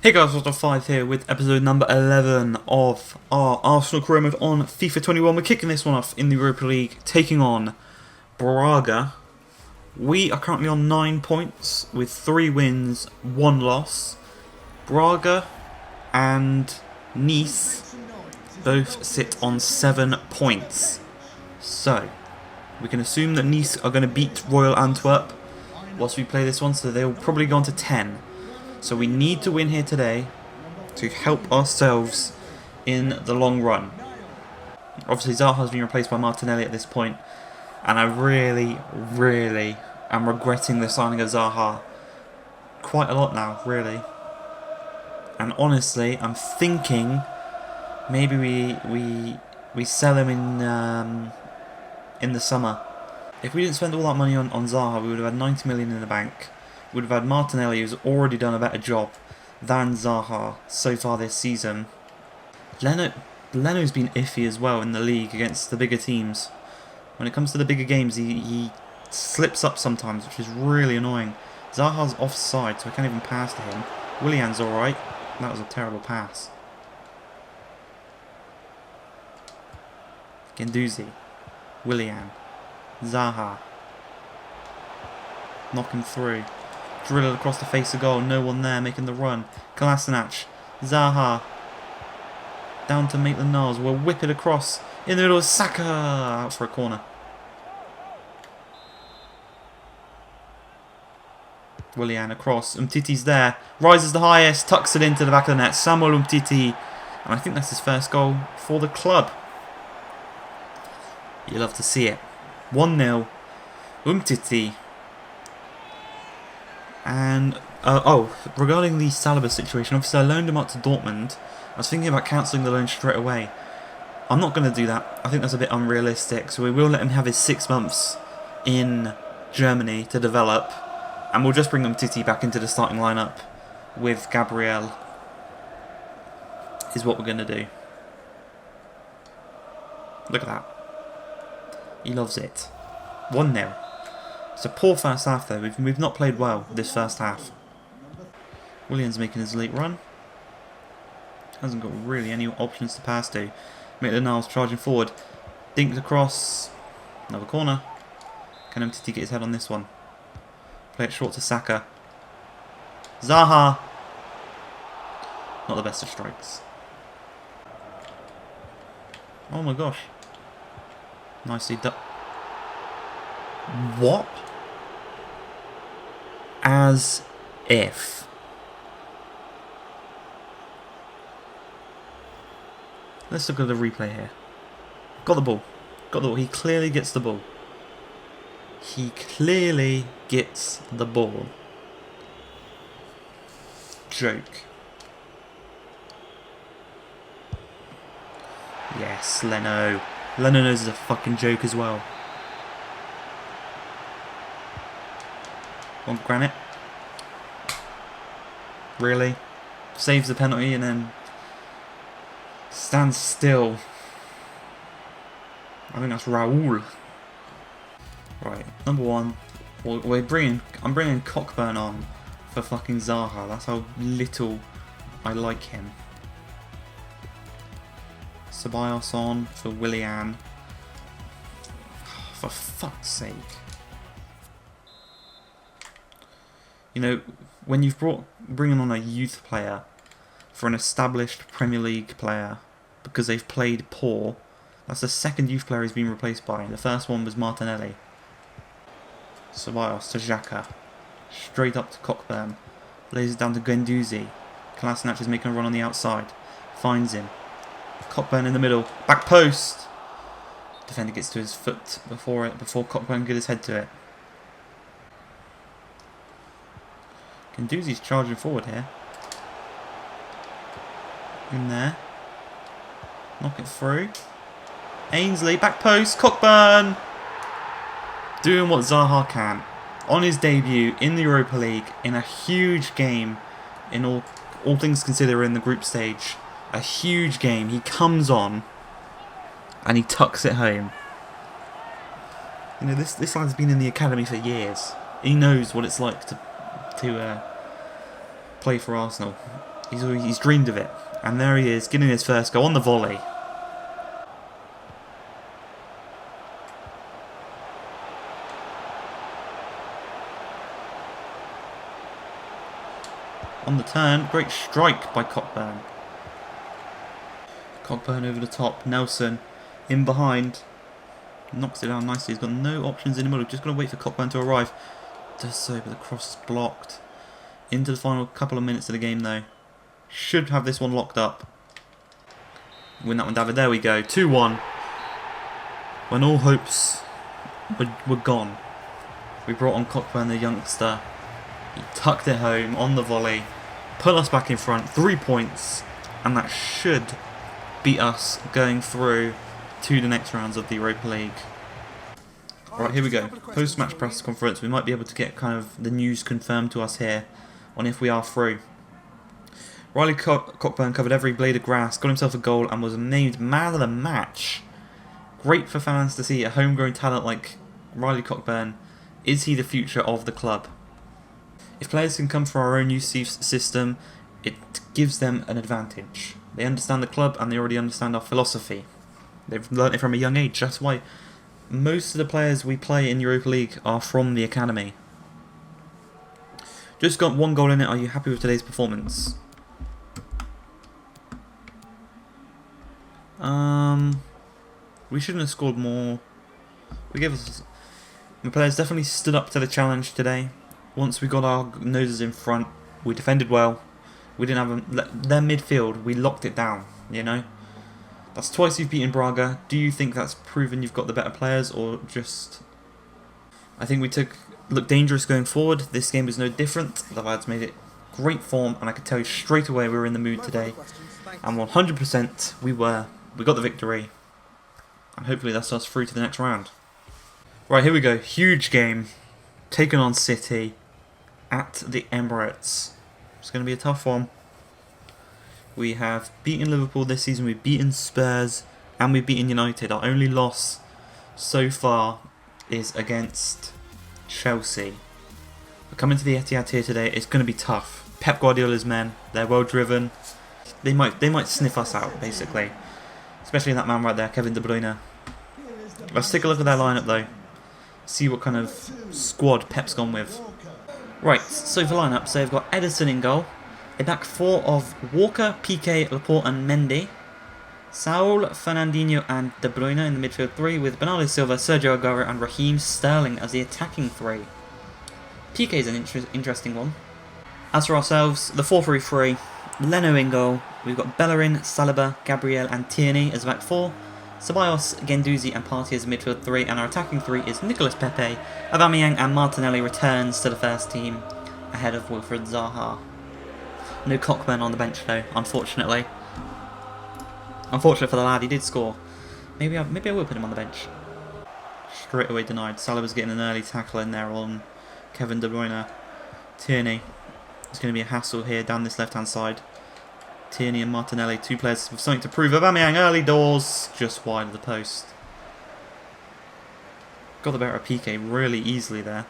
Hey guys, What's 5 here with episode number 11 of our Arsenal career mode on FIFA 21. We're kicking this one off in the Europa League, taking on Braga. We are currently on 9 points with 3 wins, 1 loss. Braga and Nice both sit on 7 points. So, we can assume that Nice are going to beat Royal Antwerp whilst we play this one, so they'll probably go on to 10. So we need to win here today to help ourselves in the long run. Obviously Zaha has been replaced by Martinelli at this point, and I really am regretting the signing of Zaha quite a lot now, really. And honestly, I'm thinking maybe we sell him in the summer. If we didn't spend all that money on Zaha, we would have had 90 million in the bank. We would have had Martinelli, who's already done a better job than Zaha so far this season. Leno's been iffy as well in the league against the bigger teams. When it comes to the bigger games, he slips up sometimes, which is really annoying. Zaha's offside, so I can't even pass to him. Willian's alright. That was a terrible pass. Guendouzi. Willian. Zaha. Knocking through. Drilled across the face of goal, no one there making the run. Kolasinac, Zaha, down to Maitland-Niles, will whip it across in the middle of Saka, out for a corner. Willian across, Umtiti's there, rises the highest, tucks it into the back of the net, Samuel Umtiti, and I think that's his first goal for the club. You love to see it. 1-0, Umtiti. And, regarding the Saliba situation, obviously I loaned him out to Dortmund. I was thinking about cancelling the loan straight away. I'm not going to do that. I think that's a bit unrealistic. So we will let him have his 6 months in Germany to develop. And we'll just bring Umtiti back into the starting lineup with Gabriel. Is what we're going to do. Look at that. He loves it. 1-0. It's a poor first half though, we've not played well this first half. Willian's making his late run. Hasn't got really any options to pass to. Maitland-Niles charging forward. Dinked across. Another corner. Can Umtiti get his head on this one? Play it short to Saka. Zaha! Not the best of strikes. Oh my gosh. Nicely done. What? As if. Let's look at the replay here. Got the ball. Got the ball. He clearly gets the ball. He clearly gets the ball. Joke. Yes, Leno. Leno knows it's a fucking joke as well. On Granite. Really? Saves the penalty and then stands still. I think that's Raul. Right, number 1. I'm bringing Cockburn on for fucking Zaha. That's how little I like him. Ceballos on for Willian. For fuck's sake. You know, when you've bringing on a youth player for an established Premier League player because they've played poor, that's the second youth player he's been replaced by. The first one was Martinelli. Ceballos to Xhaka. Straight up to Cockburn. Lays it down to Guendouzi. Kolasinac is making a run on the outside. Finds him. Cockburn in the middle. Back post! Defender gets to his foot before Cockburn can get his head to it. Guendouzi's charging forward here. In there. Knock it through. Ainsley, back post, Cockburn! Doing what Zaha can. On his debut in the Europa League, in a huge game, in all things considered in the group stage. A huge game. He comes on and he tucks it home. You know, this lad's been in the academy for years. He knows what it's like to play for Arsenal. He's dreamed of it. And there he is, getting his first goal on the volley. On the turn, great strike by Cockburn. Cockburn over the top, Nelson in behind. Knocks it down nicely, he's got no options in the middle, just got to wait for Cockburn to arrive. Does so, but the cross is blocked. Into the final couple of minutes of the game though. Should have this one locked up. Win that one, David. There we go. 2-1. When all hopes were gone, we brought on Cockburn, the youngster. He tucked it home on the volley, put us back in front, 3 points, and that should beat us going through to the next rounds of the Europa League. Right, here we go. Post-match press conference. We might be able to get kind of the news confirmed to us here on if we are through. Riley Cockburn covered every blade of grass, got himself a goal, and was named man of the match. Great for fans to see a homegrown talent like Riley Cockburn. Is he the future of the club? If players can come from our own youth system, it gives them an advantage. They understand the club and they already understand our philosophy. They've learnt it from a young age. That's why most of the players we play in Europa League are from the academy. Just got 1 goal in it. Are you happy with today's performance? We shouldn't have scored more. The players definitely stood up to the challenge today. Once we got our noses in front, we defended well. We didn't have their midfield. We locked it down. You know, that's twice you've beaten Braga. Do you think that's proven you've got the better players, or just? I think we looked dangerous going forward. This game was no different. The lads made it great form, and I could tell you straight away we were in the mood today. And 100% we were. We got the victory, and hopefully that's us through to the next round. Right, here we go. Huge game. Taking on City at the Emirates. It's going to be a tough one. We have beaten Liverpool this season, we've beaten Spurs, and we've beaten United. Our only loss so far is against Chelsea. But coming to the Etihad here today, it's going to be tough. Pep Guardiola's men, they're well driven. They might sniff us out, basically. Especially that man right there, Kevin De Bruyne. Let's take a look at their lineup though. See what kind of squad Pep's gone with. Right, so for lineup, so they've got Ederson in goal. A back 4 of Walker, Piqué, Laporte and Mendy. Saul, Fernandinho and De Bruyne in the midfield 3, with Bernardo Silva, Sergio Aguero and Raheem Sterling as the attacking 3. Piqué is an interesting one. As for ourselves, the 4-3-3, Leno in goal. We've got Bellerin, Saliba, Gabriel and Tierney as back 4. Ceballos, Guendouzi and Partey as midfield 3, and our attacking 3 is Nicolas Pepe, Aubameyang and Martinelli returns to the first team ahead of Wilfried Zaha. No Cockburn on the bench though, unfortunately. Unfortunate for the lad, he did score. Maybe I will put him on the bench. Straight away denied. Saliba's getting an early tackle in there on Kevin De Bruyne. Tierney. It's going to be a hassle here down this left hand side. Tierney and Martinelli, 2 players with something to prove. Aubameyang, early doors, just wide of the post. Got the better of Piqué really easily there.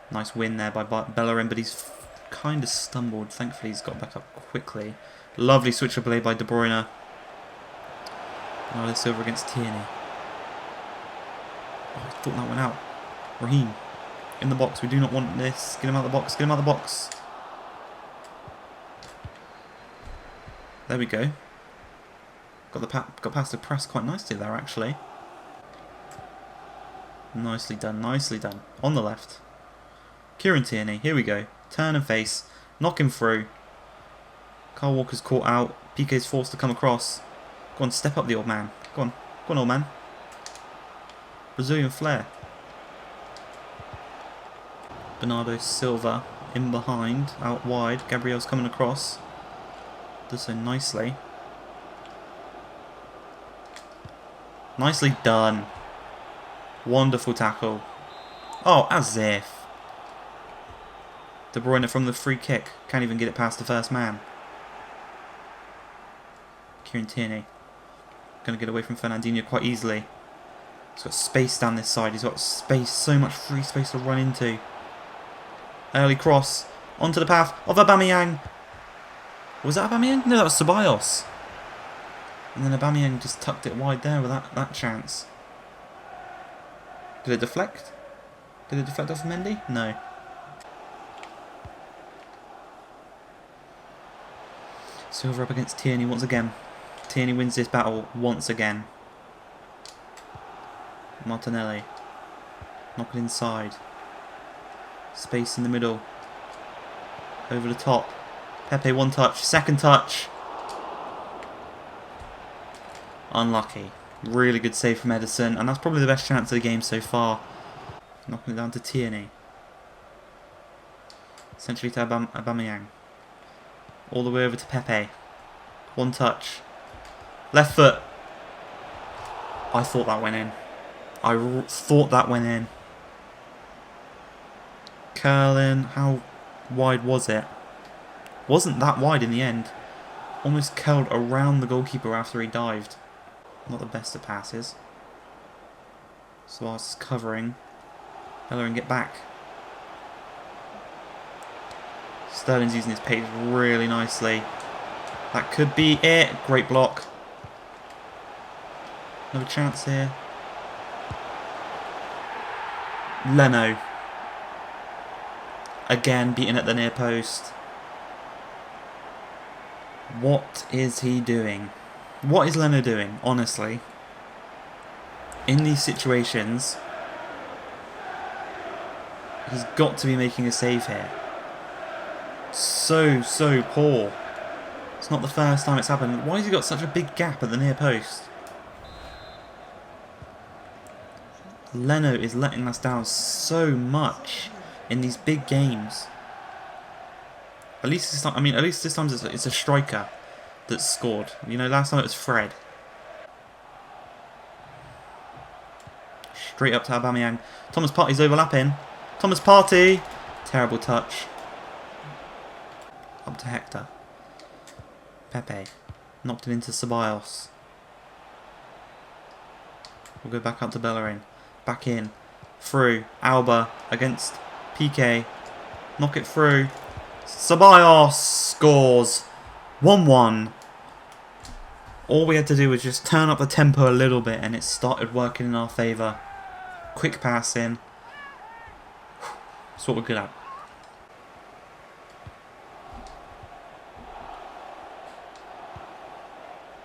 Nice win there by Bellerin, but he's kind of stumbled. Thankfully, he's got back up quickly. Lovely switch of play by De Bruyne. Bernardo Silva against Tierney. Oh, I thought that went out. Raheem in the box. We do not want this. Get him out of the box. Get him out of the box. There we go. Got past the press quite nicely there, actually. Nicely done, nicely done. On the left. Kieran Tierney, here we go. Turn and face. Knock him through. Kyle Walker's caught out. Piqué's forced to come across. Go on, step up the old man. Go on. Go on, old man. Brazilian flair. Bernardo Silva in behind, out wide. Gabriel's coming across. Does so nicely. Nicely done. Wonderful tackle. Oh, as if. De Bruyne from the free kick. Can't even get it past the first man. Kieran Tierney. Going to get away from Fernandinho quite easily. He's got space down this side. He's got space, so much free space to run into. Early cross. Onto the path of Aubameyang. Was that Aubameyang? No, that was Ceballos. And then Aubameyang just tucked it wide there with that chance. Did it deflect? Did it deflect off Mendy? No. Silva up against Tierney once again. Tierney wins this battle once again. Martinelli. Knock it inside. Space in the middle. Over the top. Pepe one touch. Second touch. Unlucky. Really good save from Ederson. And that's probably the best chance of the game so far. Knocking it down to Tierney. Essentially to Aubameyang. All the way over to Pepe. One touch. Left foot. I thought that went in. I thought that went in. Curling. How wide was it? Wasn't that wide in the end. Almost curled around the goalkeeper after he dived. Not the best of passes. Suarez is covering. Bellerin get back. Sterling's using his pace really nicely. That could be it. Great block. Another chance here. Leno. Again beaten at the near post. What is he doing? What is Leno doing, honestly? In these situations, he's got to be making a save here. So poor. It's not the first time it's happened. Why has he got such a big gap at the near post? Leno is letting us down so much in these big games. At least this time, at least this time it's a striker that's scored. You know, last time it was Fred. Straight up to Aubameyang. Thomas Partey's overlapping. Thomas Partey. Terrible touch. Up to Hector. Pepe. Knocked it into Ceballos. We'll go back up to Bellerin. Back in. Through. Alba against PK. Knock it through. Ceballos scores. 1-1. All we had to do was just turn up the tempo a little bit and it started working in our favour. Quick passing. That's what we're good at.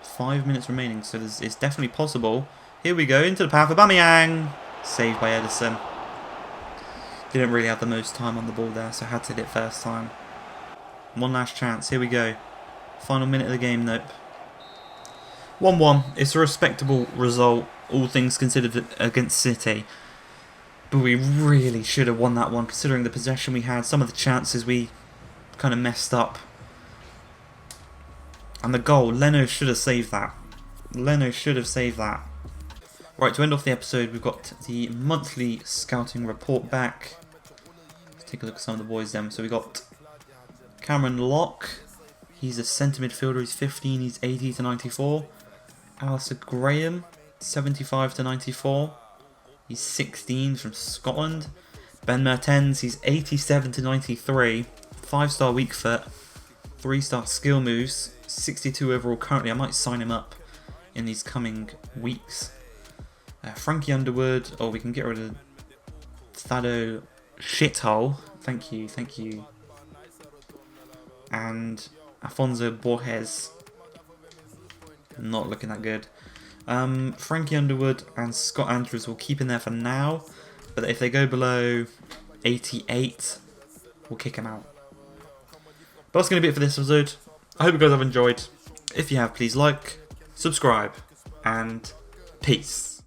Five minutes remaining, so it's definitely possible. Here we go, into the path of Aubameyang. Saved by Ederson. Didn't really have the most time on the ball there, so had to hit it first time. One last chance, here we go. Final minute of the game, nope. 1-1, it's a respectable result, all things considered, against City. But we really should have won that one, considering the possession we had, some of the chances we kind of messed up. And the goal, Leno should have saved that. Leno should have saved that. Right, to end off the episode, we've got the monthly scouting report back. Let's take a look at some of the boys then. So we got Cameron Locke. He's a centre midfielder. He's 15. He's 80 to 94. Alistair Graham, 75 to 94. He's 16 from Scotland. Ben Mertens, he's 87 to 93. 5-star weak foot. 3-star skill moves. 62 overall currently. I might sign him up in these coming weeks. Frankie Underwood. Oh, we can get rid of Thado Shithole. Thank you. And Afonso Borges. Not looking that good. Frankie Underwood and Scott Andrews will keep in there for now. But if they go below 88, we'll kick them out. But that's going to be it for this episode. I hope you guys have enjoyed. If you have, please like, subscribe, and peace.